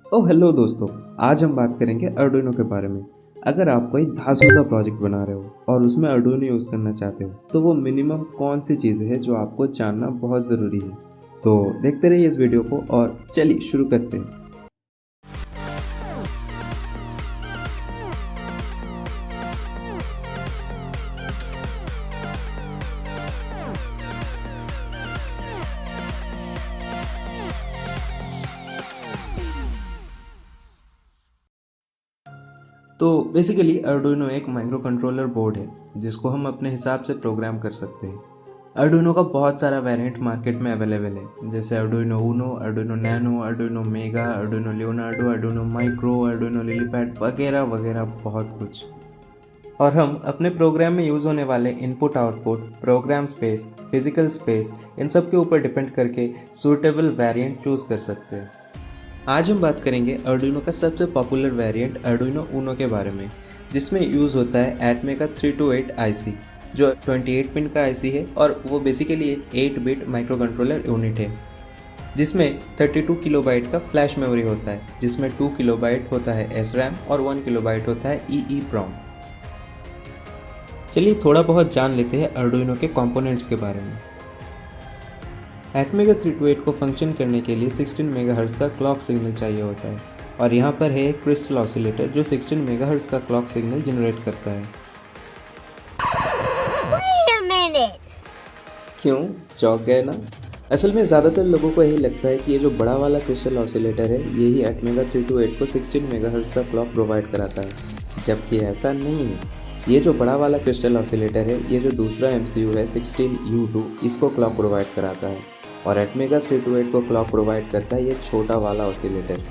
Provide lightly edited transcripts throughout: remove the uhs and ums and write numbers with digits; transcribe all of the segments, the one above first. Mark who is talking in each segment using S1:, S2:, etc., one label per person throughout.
S1: Hello दोस्तों। आज हम बात करेंगे अर्डुइनो के बारे में। अगर आप कोई धांसू सा प्रोजेक्ट बना रहे हो और उसमें अर्डुइनो यूज़ करना चाहते हो तो वो मिनिमम कौन सी चीज़ें हैं जो आपको जानना बहुत ज़रूरी है। तो देखते रहिए इस वीडियो को और चलिए शुरू करते हैं। तो बेसिकली अर्डुइनो एक माइक्रो कंट्रोलर बोर्ड है जिसको हम अपने हिसाब से प्रोग्राम कर सकते हैं। अर्डुइनो का बहुत सारा वेरिएंट मार्केट में अवेलेबल है, जैसे Arduino Uno, Arduino Nano, Arduino Mega, Arduino Leonardo, Arduino Micro, Arduino LilyPad वगैरह वगैरह बहुत कुछ। और हम अपने प्रोग्राम में यूज़ होने वाले input output, program space, physical space, इन सब के ऊपर डिपेंड करके सूटेबल वेरिएंट चूज़ कर सकते हैं। आज हम बात करेंगे अर्डुइनो का सबसे पॉपुलर वेरिएंट अर्डुइनो ऊनो के बारे में, जिसमें यूज़ होता है एटमे का 328 आईसी, जो 28 पिन का आईसी है और वो बेसिकली एक 8 बिट माइक्रो कंट्रोलर यूनिट है, जिसमें 32 किलोबाइट का फ्लैश मेमोरी होता है, जिसमें 2 किलोबाइट होता है एसरैम और 1 किलोबाइट होता है ईईप्रॉम। चलिए थोड़ा बहुत जान लेते हैं अर्डुइनो के कंपोनेंट्स के बारे में। एटमे का 328 को फंक्शन करने के लिए 16 मेगाहर्ट्ज़ का क्लॉक सिग्नल चाहिए होता है, और यहाँ पर है एक क्रिस्टल ऑसिलेटर जो 16 मेगाहर्ट्ज़ का क्लॉक सिग्नल जनरेट करता है। क्यों चौंक गए ना? असल में ज़्यादातर लोगों को यही लगता है कि ये जो बड़ा वाला क्रिस्टल ऑसिलेटर है यही एटमे का 328 को 16 मेगाहर्ट्ज़ का क्लॉक प्रोवाइड कराता है, जबकि ऐसा नहीं है। ये जो बड़ा वाला क्रिस्टल ऑसिलेटर है, ये जो दूसरा MCU है 16U2, इसको क्लॉक प्रोवाइड कराता है, और एटमे का 328 को क्लॉक प्रोवाइड करता है ये छोटा वाला ऑसिलेटर।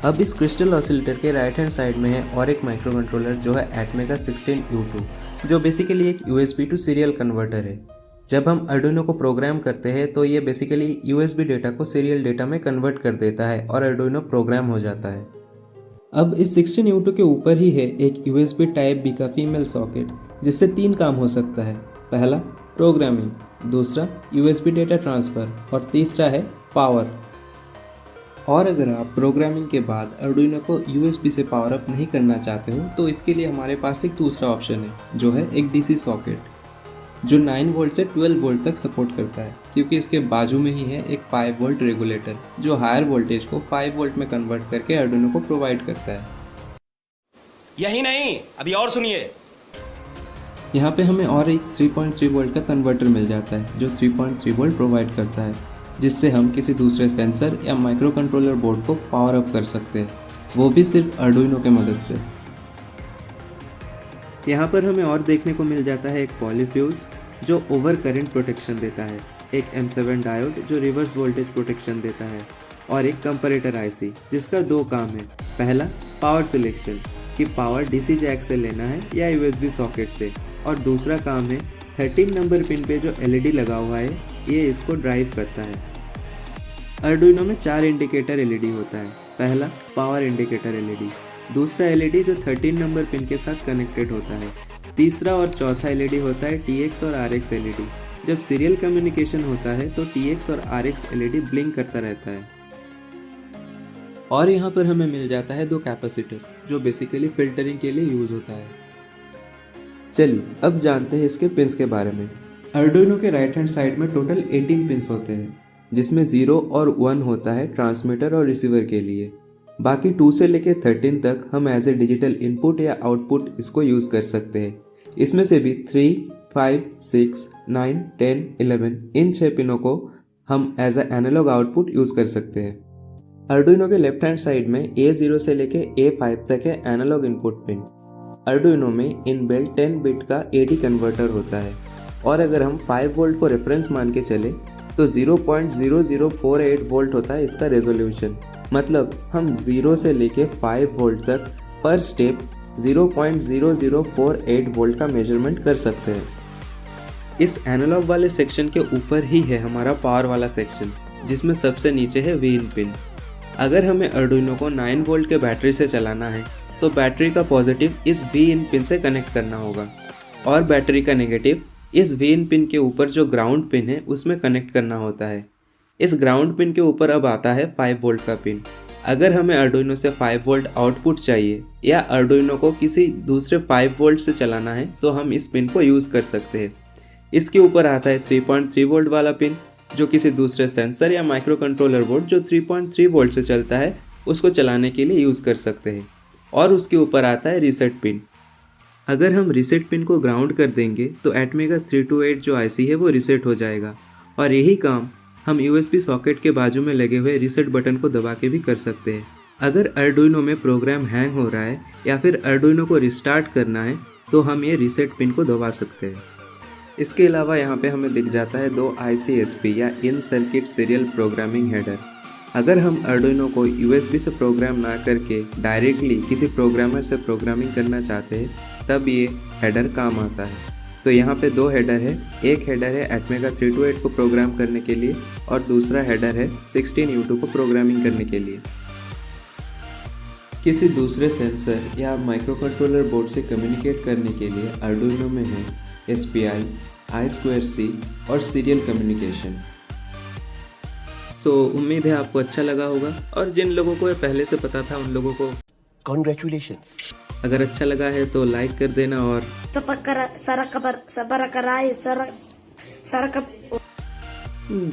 S1: अब इस क्रिस्टल ऑसिलेटर के राइट हैंड साइड में है और एक माइक्रो कंट्रोलर जो है एटमे का 16U2, जो बेसिकली एक USB टू सीरियल कन्वर्टर है। जब हम अर्डुइनो को प्रोग्राम करते हैं तो ये बेसिकली USB डेटा को सीरियल डेटा में कन्वर्ट कर देता है और अर्डुइनो प्रोग्राम हो जाता है। अब इस 16U2 के ऊपर ही है एक USB टाइप B का फीमेल सॉकेट, जिससे 3 काम हो सकता है। पहला प्रोग्रामिंग, दूसरा USB डेटा ट्रांसफ़र और तीसरा है पावर। और अगर आप प्रोग्रामिंग के बाद अर्डुइनो को USB से पावर अप नहीं करना चाहते हो तो इसके लिए हमारे पास एक दूसरा ऑप्शन है, जो है एक DC सॉकेट, जो 9 वोल्ट से 12 वोल्ट तक सपोर्ट करता है, क्योंकि इसके बाजू में ही है एक 5 वोल्ट रेगुलेटर जो हायर वोल्टेज को 5 वोल्ट में कन्वर्ट करके अर्डुइनो को प्रोवाइड करता है।
S2: यही नहीं, अभी और सुनिए।
S1: यहाँ पे हमें और एक 3.3 वोल्ट का कन्वर्टर मिल जाता है जो 3.3 वोल्ट प्रोवाइड करता है, जिससे हम किसी दूसरे सेंसर या माइक्रो कंट्रोलर बोर्ड को पावर अप कर सकते हैं, वो भी सिर्फ अर्डुइनो के मदद से। यहाँ पर हमें और देखने को मिल जाता है एक पॉलीफ्यूज जो ओवर करंट प्रोटेक्शन देता है, एक M7 डायोड जो रिवर्स वोल्टेज प्रोटेक्शन देता है, और एक कंपैरेटर आईसी जिसका 2 काम है। पहला पावर सिलेक्शन, कि पावर DC जैक से लेना है या USB सॉकेट से, और दूसरा काम है 13 नंबर पिन पे जो LED लगा हुआ है, ये इसको ड्राइव करता है। अर्डुइनो में 4 इंडिकेटर LED होता है। पहला पावर इंडिकेटर LED, दूसरा LED जो 13 नंबर पिन के साथ कनेक्टेड होता है, तीसरा और चौथा LED होता है TX और RX LED। जब सीरियल कम्युनिकेशन होता है तो TX और RX LED ब्लिंक करता रहता है। और यहाँ पर हमें मिल जाता है 2 कैपेसिटर जो बेसिकली फिल्टरिंग के लिए यूज़ होता है। चलिए अब जानते हैं इसके पिन्स के बारे में। अर्डुइनो के राइट हैंड साइड में टोटल 18 पिन्स होते हैं, जिसमें 0 और 1 होता है ट्रांसमीटर और रिसीवर के लिए। बाकी 2 से लेके 13 तक हम एज ए डिजिटल इनपुट या आउटपुट इसको यूज़ कर सकते हैं। इसमें से भी 3, 5, 6, 9, 10, 11 इन 6 पिनों को हम as a analog output use कर सकते हैं। अर्डुइनो के लेफ्ट हैंड साइड में A0 से लेके A5 तक है एनालॉग इनपुट पिन। अर्डुइनो में इनबिल्ट 10 बिट का AD कन्वर्टर होता है, और अगर हम 5 वोल्ट को रेफरेंस मान के चले तो 0.0048 वोल्ट होता है इसका रेजोल्यूशन। मतलब हम 0 से लेके 5 वोल्ट तक पर स्टेप 0.0048 वोल्ट का मेजरमेंट कर सकते हैं। इस एनालॉग वाले सेक्शन के ऊपर ही है हमारा पावर वाला सेक्शन, जिसमें सबसे नीचे है Vin पिन। अगर हमें अर्डुइनो को 9 वोल्ट के बैटरी से चलाना है तो बैटरी का पॉजिटिव इस Vin पिन से कनेक्ट करना होगा, और बैटरी का नेगेटिव इस Vin पिन के ऊपर जो ग्राउंड पिन है उसमें कनेक्ट करना होता है। इस ग्राउंड पिन के ऊपर अब आता है 5 वोल्ट का पिन। अगर हमें अर्डुइनो से 5 वोल्ट आउटपुट चाहिए या अर्डुइनो को किसी दूसरे 5 वोल्ट से चलाना है तो हम इस पिन को यूज़ कर सकते हैं। इसके ऊपर आता है 3.3 वोल्ट वाला पिन जो किसी दूसरे सेंसर या माइक्रो कंट्रोलर बोर्ड जो 3.3 वोल्ट से चलता है उसको चलाने के लिए यूज़ कर सकते हैं। और उसके ऊपर आता है रीसेट पिन। अगर हम रीसेट पिन को ग्राउंड कर देंगे तो एटमेगा 328 जो आईसी है वो रीसेट हो जाएगा और यही काम हम यूएसबी सॉकेट के बाजू में लगे हुए रीसेट बटन को दबा के भी कर सकते हैं। अगर अर्डुइनो में प्रोग्राम हैंग हो रहा है या फिर अर्डुइनो को रिस्टार्ट करना है तो हम ये रीसेट पिन को दबा सकते हैं। इसके अलावा यहाँ पे हमें दिख जाता है 2 ICSP या इन सर्किट सीरियल प्रोग्रामिंग हेडर। अगर हम अर्डुइनो को USB से प्रोग्राम ना करके डायरेक्टली किसी प्रोग्रामर से प्रोग्रामिंग करना चाहते हैं तब ये हेडर काम आता है। तो यहाँ पे 2 हेडर है, एक हेडर है एटमेगा 328 को प्रोग्राम करने के लिए और दूसरा हेडर है 16U2 को प्रोग्रामिंग करने के लिए। किसी दूसरे सेंसर या माइक्रो कंट्रोलर बोर्ड से कम्युनिकेट करने के लिए अर्डुइनो में है SPI, I2C और सीरियल कम्युनिकेशन। उम्मीद है आपको अच्छा लगा होगा और जिन लोगों को ये पहले से पता था उन लोगों को
S3: Congratulations.
S1: अगर अच्छा लगा है तो लाइक कर देना और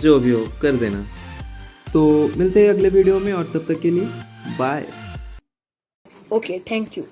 S1: जो भी हो कर देना। तो मिलते हैं अगले वीडियो में और तब तक के लिए बाय।
S4: Okay, thank you.